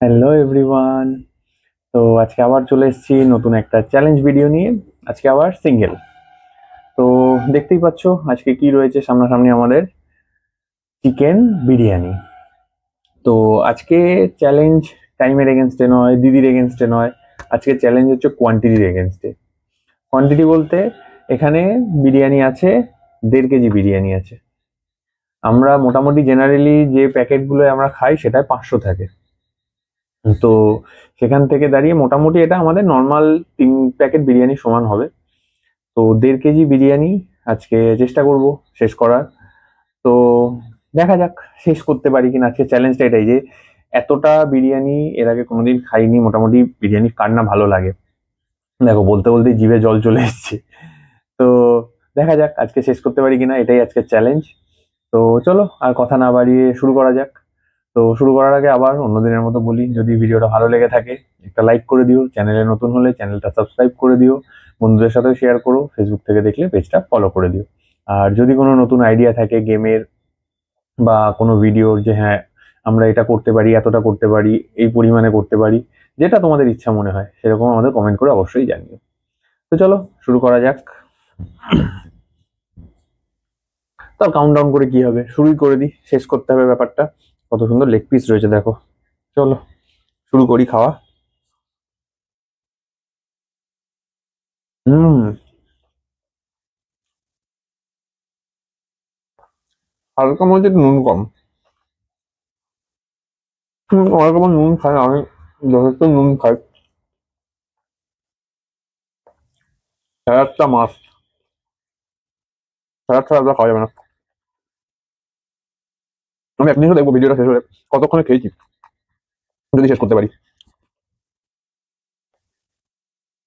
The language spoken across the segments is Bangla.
Hello everyone. তো আজকে আবার চলে এসেছি নতুন একটা চ্যালেঞ্জ ভিডিও নিয়ে। আজকে আবার সিঙ্গেল। তো দেখতেই পাচ্ছ আজকে কি রয়েছে সামনাসামনি আমাদের চিকেন বিরিয়ানি। তো আজকে চ্যালেঞ্জ টাইমের এগেনস্টে নয়, দিদির এগেনস্টে নয়। আজকে চ্যালেঞ্জ হচ্ছে কোয়ান্টিটির এগেনস্টে। কোয়ান্টিটি বলতে এখানে বিরিয়ানি আছে, 1.5 কেজি বিরিয়ানি আছে। আমরা মোটামুটি জেনারেলি যে প্যাকেটগুলো আমরা খাই সেটায় 500 থাকে। তো সেখান থেকে দাঁড়িয়ে মোটামুটি এটা আমাদের নর্মাল 3 প্যাকেট বিরিয়ানি সমান হবে। তো 1.5 কেজি বিরিয়ানি আজকে চেষ্টা করব শেষ করার। তো দেখা যাক শেষ করতে পারি কিনা। আজকে চ্যালেঞ্জটা এটাই যে এতটা বিরিয়ানি এর আগে কোনোদিন খাইনি। মোটামুটি বিরিয়ানি কার না ভালো লাগে, দেখো বলতে বলতে জিভে জল চলে এসছে। তো দেখা যাক আজকে শেষ করতে পারি কিনা, এটাই আজকের চ্যালেঞ্জ। তো চলো আর কথা না বাড়িয়ে শুরু করা যাক। তো শুরু করার আগে আবার অন্য দিনের মতো বলি, যদি ভিডিওটা ভালো লেগে থাকে একটা লাইক করে দিও, চ্যানেলে নতুন হলে চ্যানেলটা সাবস্ক্রাইব করে দিও, বন্ধুদের সাথে শেয়ার করো, ফেসবুক থেকে দেখলে পেজটা ফলো করে দিও। আর যদি কোনো নতুন আইডিয়া থাকে গেমের বা কোনো ভিডিওর, যে হ্যাঁ আমরা এটা করতে পারি, এতটা করতে পারি, এই পরিমাণে করতে পারি, যেটা তোমাদের ইচ্ছা মনে হয় সেরকম আমাদের কমেন্ট করে অবশ্যই জানিও। তো চলো শুরু করা যাক। তাও কাউন্টডাউন করে কি হবে, শুরুই করে দিই, শেষ করতে হবে ব্যাপারটা। কত সুন্দর লেগ পিস রয়েছে দেখো। চলো শুরু করি খাওয়া। হুম। হালকা মধ্যে একটু নুন কম। অনেক আমার নুন খাই, আমি যথেষ্ট নুন খাই। স্যালাডটা মাস্ট, স্যালাড ছাড়া খাওয়া যাবে না। আমি এক জিনিসও দেখবো ভিডিওটা শেষ হলে কতক্ষণে খেয়েছি, যদি শেষ করতে পারি।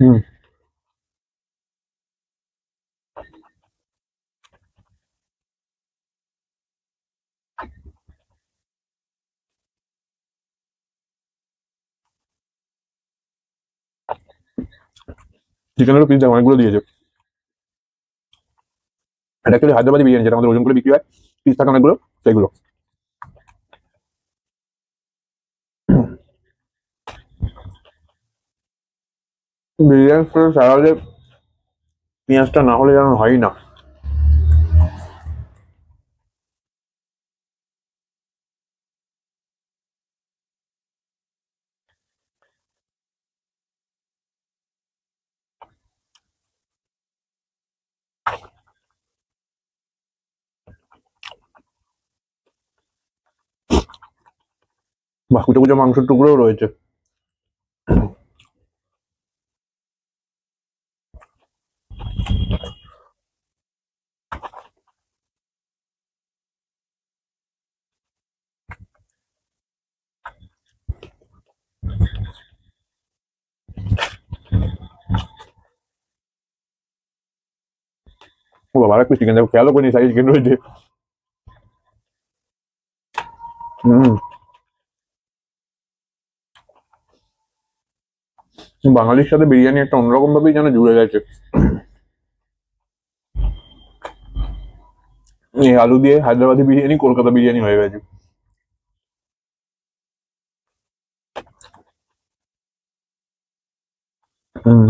হুম। চিকেনেরও পিস দেখো অনেকগুলো দিয়েছে। এটা অ্যাকচুয়ালি হায়দ্রাবাদি বিরিয়ানি, যেটা আমাদের ওজন করে বিক্রি হয়, পিস থাকে অনেকগুলো, সেগুলো। বিরিয়ানি স্যালাডে পেঁয়াজটা না হলে যেন হয় না। বা কুচো কুচো মাংসের টুকরোও রয়েছে। ও বাবা, আর একটু চিকেন দেখো, খেয়ালও করিনি সাইজ চিকেন রয়েছে। হম। বাঙালির সাথে বিরিয়ানি একটা অন্যরকম ভাবেই যেন জুড়ে গেছে। এই আলু দিয়ে হায়দ্রাবাদি বিরিয়ানি কলকাতা বিরিয়ানি হয়ে গেছে। হুম।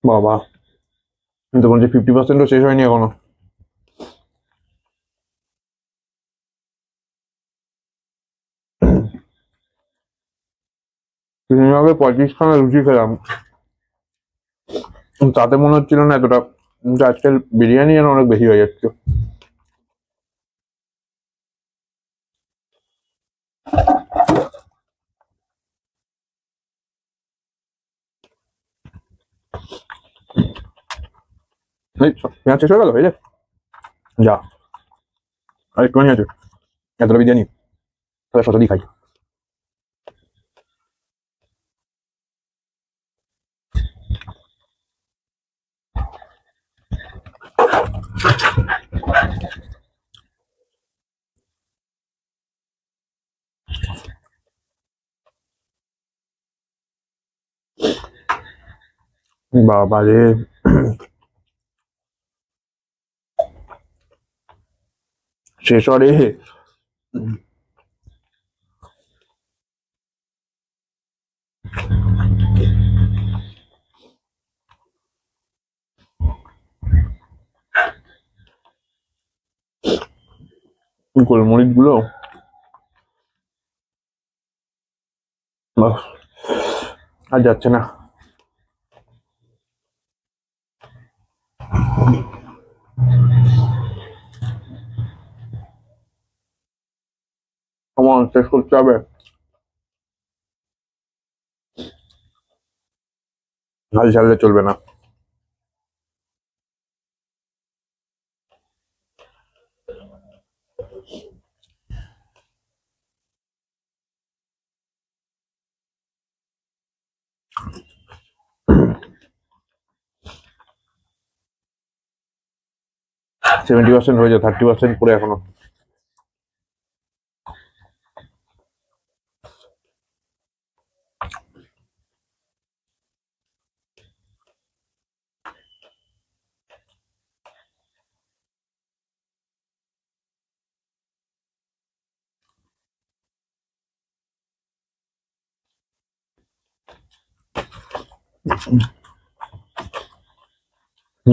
বাবা, কিন্তু বলছি 50%ও শেষ হয়নি এখনো। কিছুদিন আগে 35খানা রুটি খেলাম, তাতে মনে হচ্ছিল না এতটা, কিন্তু আজকাল বিরিয়ানি যেন অনেক বেশি হয়ে যাচ্ছে। এই পেঁয়াজ শেষ হয়ে গেল, এই যে যা, আর একটুখানি আছে, এতটা বিরিয়ানি তাহলে শশা দিয়ে খাই। বাবা রে, শেষ রে। গোলমরিচ গুলো আর যাচ্ছে না। আমার শেষ করতে হবে, হাল ছাড়লে চলবে না। $70% হয়েছে, 30% পরে এখনো।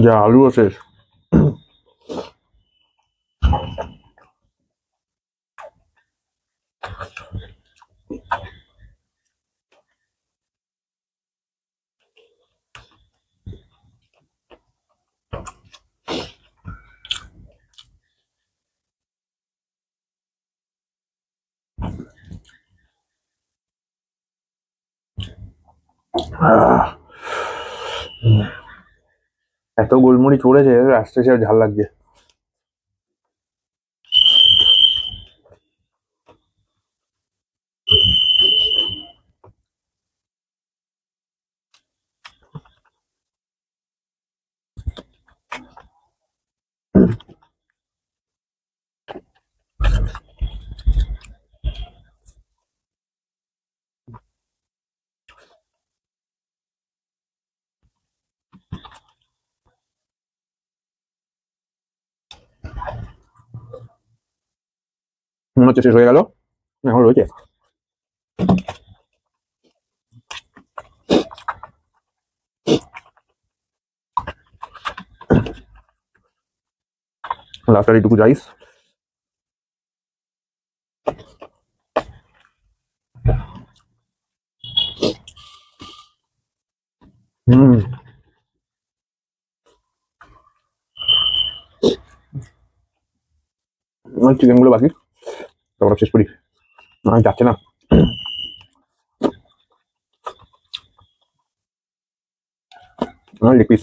যা আলুও শেষ। এত গোলমরিচ পড়েছে, আস্তে আস্তে ঝাল লাগছে। মনে হচ্ছে শেষ হয়ে গেল, এখন রয়েছে। লাস্ট আর এইটুকু রাইস। চিকেন গুলো বাকি, তারপর শেষ করি। যাচ্ছে না। Leg piece.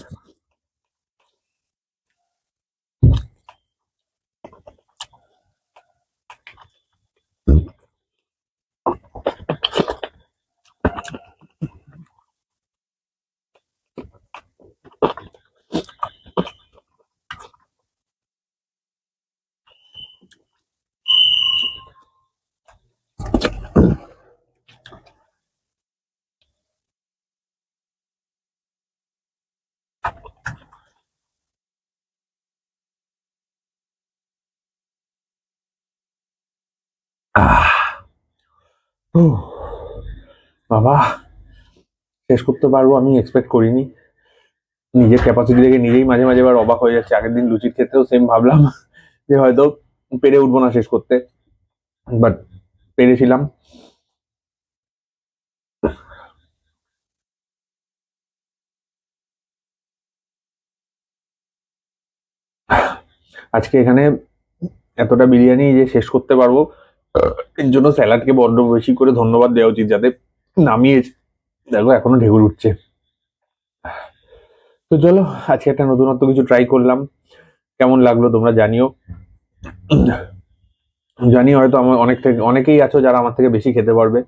বাবা, শেষ করতে পারবো আমি এক্সপেক্ট করিনি। নিজের ক্যাপাসিটি দেখে নিজেই মাঝে মাঝে এবার অবাক হয়ে যাচ্ছে। আগের দিন লুচির ক্ষেত্রেও সেম ভাবলাম যে হয়তো পেরে উঠবো না শেষ করতে, বাট পেরেছিলাম। আজকে এখানে এতটা বিরিয়ানি যে শেষ করতে পারবো, এর জন্য স্যালাডকে বড্ড বেশি করে ধন্যবাদ দেওয়া উচিত, যাতে নামিয়ে দেখো এখনো ঢেকুর উঠছে। তো চলো, আজকে একটা নতুনত্ব কিছু ট্রাই করলাম, কেমন লাগলো তোমরা জানিও। জানি হয়তো আমার অনেকেই আছো যারা আমার থেকে বেশি খেতে পারবে,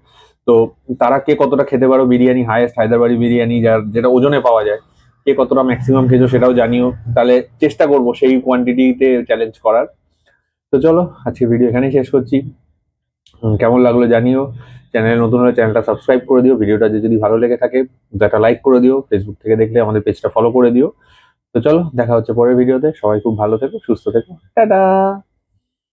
তো তারা কে কতটা খেতে পারো বিরিয়ানি, হাইয়েস্ট হায়দ্রাবাদি বিরিয়ানি যেটা ওজনে পাওয়া যায়, কে কতটা ম্যাক্সিমাম খেয়েছো সেটাও জানিও। তাহলে চেষ্টা করবো সেই কোয়ান্টিটিতে চ্যালেঞ্জ করার। তো চলো, আজকে ভিডিও এখানেই শেষ করছি। কেমন লাগলো জানিও। চ্যানেলে নতুন হলে চ্যানেলটা সাবস্ক্রাইব করে দিও। ভিডিওটা যদি ভালো লেগে থাকে একটা লাইক করে দিও। ফেসবুক থেকে দেখলে আমাদের পেজটা ফলো করে দিও। তো চলো দেখা হচ্ছে পরের ভিডিওতে। সবাই খুব ভালো থেকো, সুস্থ থেকো, টাটা।